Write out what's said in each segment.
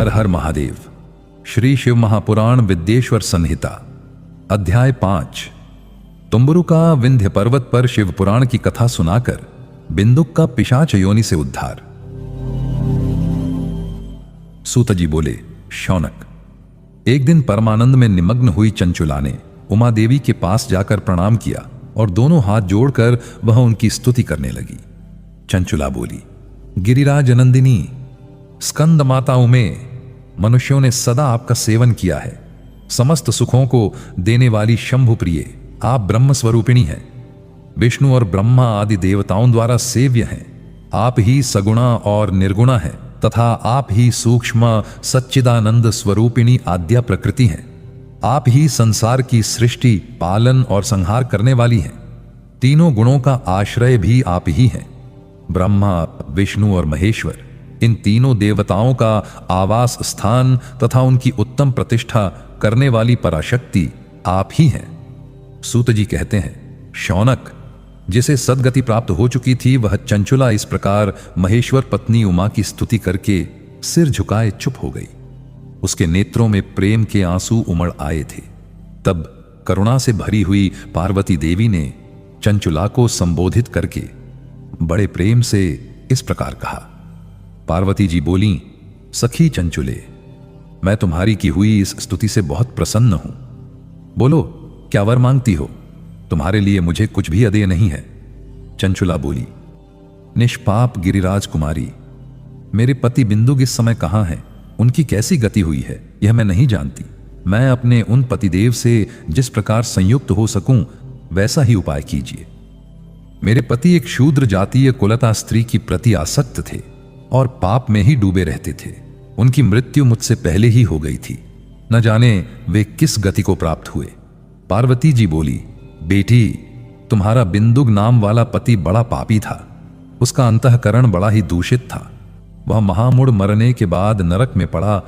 हर हर महादेव। श्री शिव महापुराण विद्येश्वर संहिता अध्याय 5। तुम्बुरु का विंध्य पर्वत पर शिव पुराण की कथा सुनाकर बिंदुक का पिशाच योनि से उद्धार। सूत जी बोले, शौनक, एक दिन परमानंद में निमग्न हुई चंचुला ने उमा देवी के पास जाकर प्रणाम किया और दोनों हाथ जोड़कर वह उनकी स्तुति करने लगी। चंचुला बोली, गिरिराज नंदिनी, स्कंद माता उमे, मनुष्यों ने सदा आपका सेवन किया है। समस्त सुखों को देने वाली शंभु प्रिय, आप ब्रह्म स्वरूपिणी हैं। विष्णु और ब्रह्मा आदि देवताओं द्वारा सेव्य हैं। आप ही सगुणा और निर्गुणा हैं तथा आप ही सूक्ष्म सच्चिदानंद स्वरूपिणी आद्या प्रकृति हैं। आप ही संसार की सृष्टि, पालन और संहार करने वाली हैं। तीनों गुणों का आश्रय भी आप ही हैं। ब्रह्मा, विष्णु और महेश्वर, इन तीनों देवताओं का आवास स्थान तथा उनकी उत्तम प्रतिष्ठा करने वाली पराशक्ति आप ही हैं। सूत जी कहते हैं, शौनक, जिसे सद्गति प्राप्त हो चुकी थी वह चंचुला इस प्रकार महेश्वर पत्नी उमा की स्तुति करके सिर झुकाए चुप हो गई। उसके नेत्रों में प्रेम के आंसू उमड़ आए थे। तब करुणा से भरी हुई पार्वती देवी ने चंचुला को संबोधित करके बड़े प्रेम से इस प्रकार कहा। पार्वती जी बोली, सखी चंचुले, मैं तुम्हारी की हुई इस स्तुति से बहुत प्रसन्न हूं। बोलो, क्या वर मांगती हो? तुम्हारे लिए मुझे कुछ भी अदेय नहीं है। चंचुला बोली, निष्पाप गिरिराज कुमारी, मेरे पति बिंदु इस समय कहां हैं? उनकी कैसी गति हुई है यह मैं नहीं जानती। मैं अपने उन पतिदेव से जिस प्रकार संयुक्त हो सकूं वैसा ही उपाय कीजिए। मेरे पति एक शूद्र जातीय कुलता स्त्री की प्रति आसक्त थे और पाप में ही डूबे रहते थे। उनकी मृत्यु मुझसे पहले ही हो गई थी। न जाने वे किस गति को प्राप्त हुए। पार्वती जी बोली, बेटी, तुम्हारा बिंदुक नाम वाला पति बड़ा पापी था। उसका अंतःकरण बड़ा ही दूषित था। वह महामूढ़ मरने के बाद नरक में पड़ा।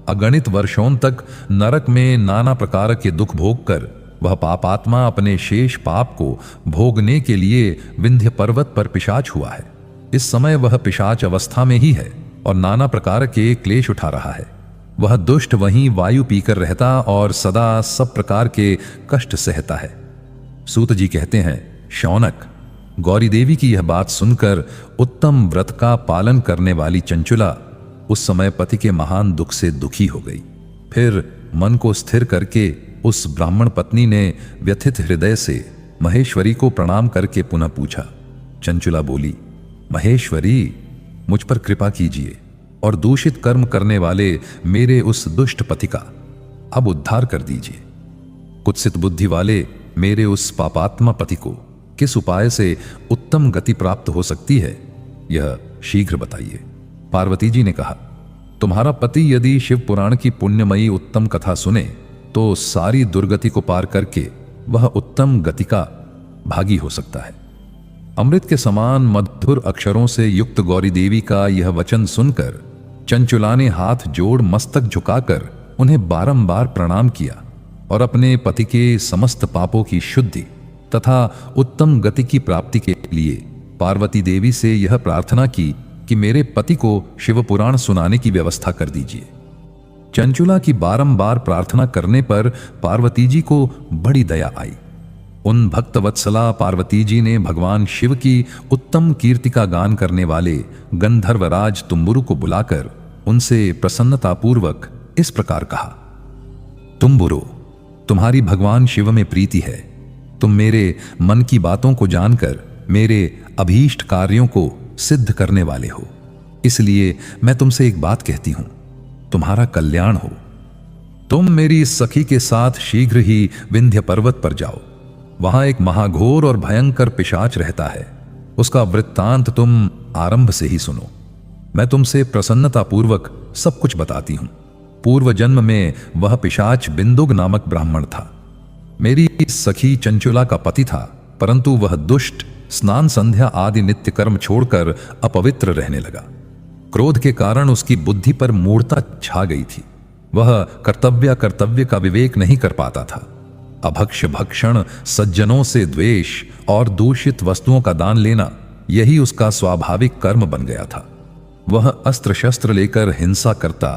अगणित वर्षों तक नरक में नाना प्रकार के दुख भोग कर वह पापात्मा अपने शेष पाप को भोगने के लिए विंध्य पर्वत पर पिशाच हुआ है। इस समय वह पिशाच अवस्था में ही है और नाना प्रकार के क्लेश उठा रहा है। वह दुष्ट वहीं वायु पीकर रहता और सदा सब प्रकार के कष्ट सहता है। सूत जी कहते हैं, शौनक, गौरी देवी की यह बात सुनकर उत्तम व्रत का पालन करने वाली चंचुला उस समय पति के महान दुख से दुखी हो गई। फिर मन को स्थिर करके उस ब्राह्मण पत्नी ने व्यथित हृदय से महेश्वरी को प्रणाम करके पुनः पूछा। चंचुला बोली, महेश्वरी, मुझ पर कृपा कीजिए और दूषित कर्म करने वाले मेरे उस दुष्ट पति का अब उद्धार कर दीजिए। कुत्सित बुद्धि वाले मेरे उस पापात्मा पति को किस उपाय से उत्तम गति प्राप्त हो सकती है यह शीघ्र बताइए। पार्वती जी ने कहा, तुम्हारा पति यदि शिव पुराण की पुण्यमयी उत्तम कथा सुने तो सारी दुर्गति को पार करके वह उत्तम गति का भागी हो सकता है। अमृत के समान मधुर अक्षरों से युक्त गौरी देवी का यह वचन सुनकर चंचुला ने हाथ जोड़ मस्तक झुकाकर उन्हें बारंबार प्रणाम किया और अपने पति के समस्त पापों की शुद्धि तथा उत्तम गति की प्राप्ति के लिए पार्वती देवी से यह प्रार्थना की कि मेरे पति को शिव पुराण सुनाने की व्यवस्था कर दीजिए। चंचुला की बारंबार प्रार्थना करने पर पार्वती जी को बड़ी दया आई। उन भक्तवत्सला पार्वती जी ने भगवान शिव की उत्तम कीर्ति का गान करने वाले गंधर्वराज तुम्बुरु को बुलाकर उनसे प्रसन्नतापूर्वक इस प्रकार कहा, तुम्बुरु, तुम्हारी भगवान शिव में प्रीति है। तुम मेरे मन की बातों को जानकर मेरे अभीष्ट कार्यों को सिद्ध करने वाले हो। इसलिए मैं तुमसे एक बात कहती हूं, तुम्हारा कल्याण हो। तुम मेरी सखी के साथ शीघ्र ही विंध्य पर्वत पर जाओ। वहां एक महाघोर और भयंकर पिशाच रहता है। उसका वृत्तांत तुम आरंभ से ही सुनो। मैं तुमसे प्रसन्नतापूर्वक सब कुछ बताती हूं। पूर्व जन्म में वह पिशाच बिंदुक नामक ब्राह्मण था। मेरी सखी चंचुला का पति था, परंतु वह दुष्ट स्नान संध्या आदि नित्य कर्म छोड़कर अपवित्र रहने लगा। क्रोध के कारण उसकी बुद्धि पर मूढ़ता छा गई थी। वह कर्तव्य का विवेक नहीं कर पाता था। अभक्ष भक्षण, सज्जनों से द्वेष और दूषित वस्तुओं का दान लेना, यही उसका स्वाभाविक कर्म बन गया था। वह अस्त्र शस्त्र लेकर हिंसा करता,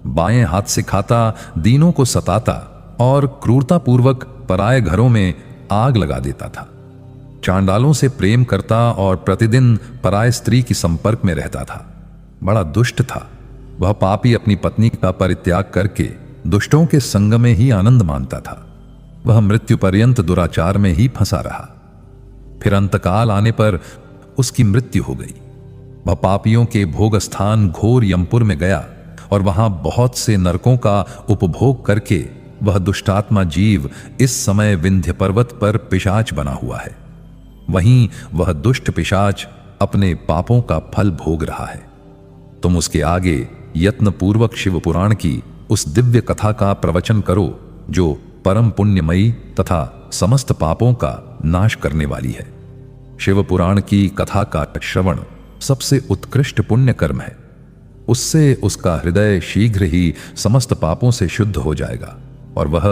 बाएं हाथ से खाता, दीनों को सताता और क्रूरतापूर्वक पराये घरों में आग लगा देता था। चांडालों से प्रेम करता और प्रतिदिन पराये स्त्री की संपर्क में रहता था। बड़ा दुष्ट था। वह पापी अपनी पत्नी का परित्याग करके दुष्टों के संग में ही आनंद मानता था। वह मृत्यु पर्यंत दुराचार में ही फंसा रहा। फिर अंतकाल आने पर उसकी मृत्यु हो गई। वह पापियों के भोग स्थान घोर यमपुर में गया और वहां बहुत से नरकों का उपभोग करके वह दुष्टात्मा जीव इस समय विंध्य पर्वत पर पिशाच बना हुआ है। वहीं वह दुष्ट पिशाच अपने पापों का फल भोग रहा है। तुम उसके आगे यत्न पूर्वक शिव पुराण की उस दिव्य कथा का प्रवचन करो जो परम पुण्यमयी तथा समस्त पापों का नाश करने वाली है। शिव पुराण की कथा का श्रवण सबसे उत्कृष्ट पुण्य कर्म है। उससे उसका हृदय शीघ्र ही समस्त पापों से शुद्ध हो जाएगा और वह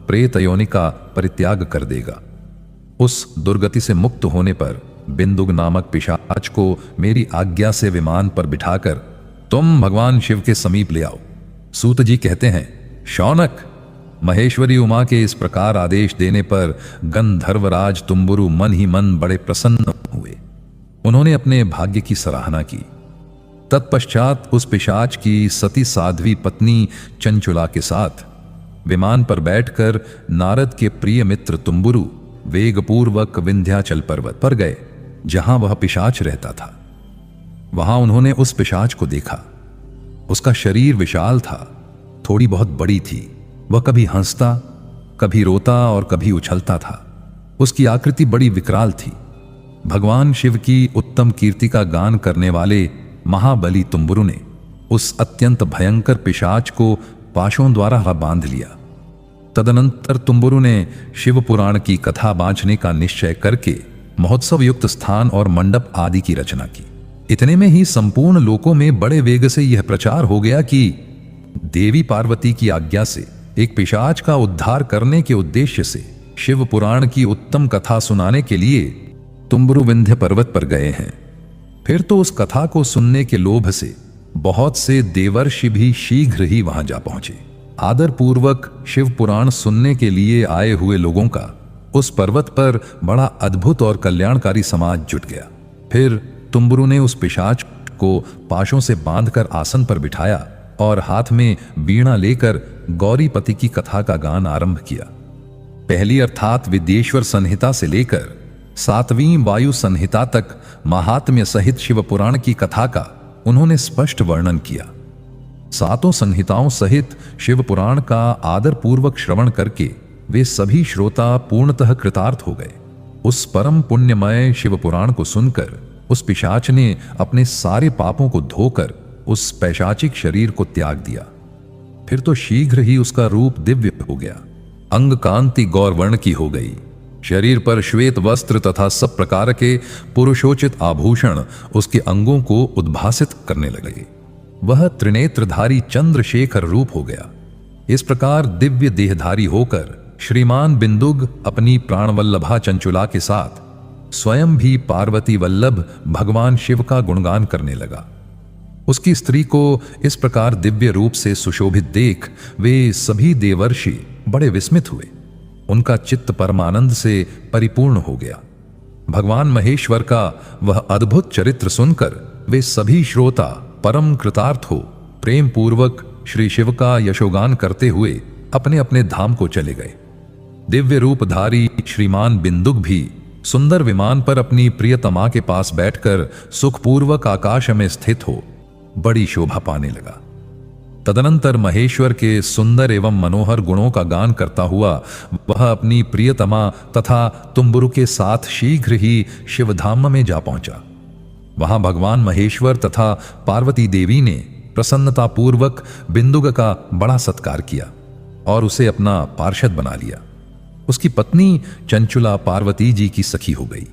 प्रेत योनि का परित्याग कर देगा। उस दुर्गति से मुक्त होने पर बिंदुक नामक पिशाच को मेरी आज्ञा से विमान पर बिठाकर तुम भगवान शिव के समीप ले आओ। सूत जी कहते हैं, शौनक, महेश्वरी उमा के इस प्रकार आदेश देने पर गंधर्वराज तुम्बुरु मन ही मन बड़े प्रसन्न हुए। उन्होंने अपने भाग्य की सराहना की। तत्पश्चात उस पिशाच की सती साध्वी पत्नी चंचुला के साथ विमान पर बैठकर नारद के प्रिय मित्र तुम्बुरु वेगपूर्वक विंध्याचल पर्वत पर गए, जहां वह पिशाच रहता था। वहां उन्होंने उस पिशाच को देखा। उसका शरीर विशाल था, थोड़ी बहुत बड़ी थी। वह कभी हंसता, कभी रोता और कभी उछलता था। उसकी आकृति बड़ी विकराल थी। भगवान शिव की उत्तम कीर्ति का गान करने वाले महाबली तुम्बुरु ने उस अत्यंत भयंकर पिशाच को पाशों द्वारा बांध लिया। तदनंतर तुम्बुरु ने शिव पुराण की कथा बांचने का निश्चय करके महोत्सव युक्त स्थान और मंडप आदि की रचना की। इतने में ही संपूर्ण लोकों में बड़े वेग से यह प्रचार हो गया कि देवी पार्वती की आज्ञा से एक पिशाच का उद्धार करने के उद्देश्य से शिव पुराण की उत्तम कथा सुनाने के लिए तुम्बुरु विंध्य पर्वत पर गए हैं। फिर तो उस कथा को सुनने के लोभ से बहुत से देवर्षि भी शीघ्र ही वहां जा पहुंचे। आदर पूर्वक शिव पुराण सुनने के लिए आए हुए लोगों का उस पर्वत पर बड़ा अद्भुत और कल्याणकारी समाज जुट गया। फिर तुम्बुरु ने उस पिशाच को पाशों से बांधकर आसन पर बिठाया और हाथ में वीणा लेकर गौरीपति की कथा का गान आरंभ किया। पहली अर्थात विद्येश्वर संहिता से लेकर 7वीं वायु संहिता तक महात्म्य सहित शिव पुराण की कथा का उन्होंने स्पष्ट वर्णन किया। 7 संहिताओं सहित शिव पुराण का आदर पूर्वक श्रवण करके वे सभी श्रोता पूर्णतः कृतार्थ हो गए। उस परम पुण्यमय शिव पुराण को सुनकर उस पिशाच ने अपने सारे पापों को धोकर उस पैशाचिक शरीर को त्याग दिया। फिर तो शीघ्र ही उसका रूप दिव्य हो गया। अंग कांति गौरवर्ण की हो गई। शरीर पर श्वेत वस्त्र तथा सब प्रकार के पुरुषोचित आभूषण उसके अंगों को उद्भासित करने लगे। वह त्रिनेत्रधारी चंद्रशेखर रूप हो गया। इस प्रकार दिव्य देहधारी होकर श्रीमान बिंदुग अपनी प्राणवल्लभा चंचुला के साथ स्वयं भी पार्वती वल्लभ भगवान शिव का गुणगान करने लगा। उसकी स्त्री को इस प्रकार दिव्य रूप से सुशोभित देख वे सभी देवर्षि बड़े विस्मित हुए। उनका चित्त परमानंद से परिपूर्ण हो गया। भगवान महेश्वर का वह अद्भुत चरित्र सुनकर वे सभी श्रोता परम कृतार्थ हो प्रेम पूर्वक श्री शिव का यशोगान करते हुए अपने अपने धाम को चले गए। दिव्य रूपधारी श्रीमान बिंदुक भी सुंदर विमान पर अपनी प्रियतमा के पास बैठकर सुखपूर्वक आकाश में स्थित हो बड़ी शोभा पाने लगा। तदनंतर महेश्वर के सुंदर एवं मनोहर गुणों का गान करता हुआ वह अपनी प्रियतमा तथा तुम्बुरु के साथ शीघ्र ही शिवधाम में जा पहुंचा। वहां भगवान महेश्वर तथा पार्वती देवी ने प्रसन्नतापूर्वक बिंदुक का बड़ा सत्कार किया और उसे अपना पार्षद बना लिया। उसकी पत्नी चंचुला पार्वती जी की सखी हो गई।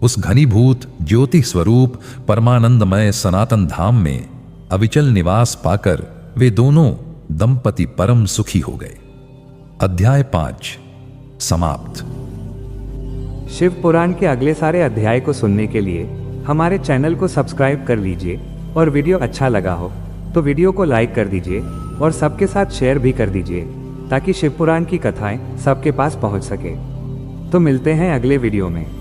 उस घनीभूत ज्योति स्वरूप परमानंदमय सनातन धाम में अविचल निवास पाकर वे दोनों दंपति परम सुखी हो गए। अध्याय 5 समाप्त। शिव पुराण के अगले सारे अध्याय को सुनने के लिए हमारे चैनल को सब्सक्राइब कर लीजिए और वीडियो अच्छा लगा हो तो वीडियो को लाइक कर दीजिए और सबके साथ शेयर भी कर दीजिए ताकि शिव पुराण की कथाएं सबके पास पहुंच सके। तो मिलते हैं अगले वीडियो में।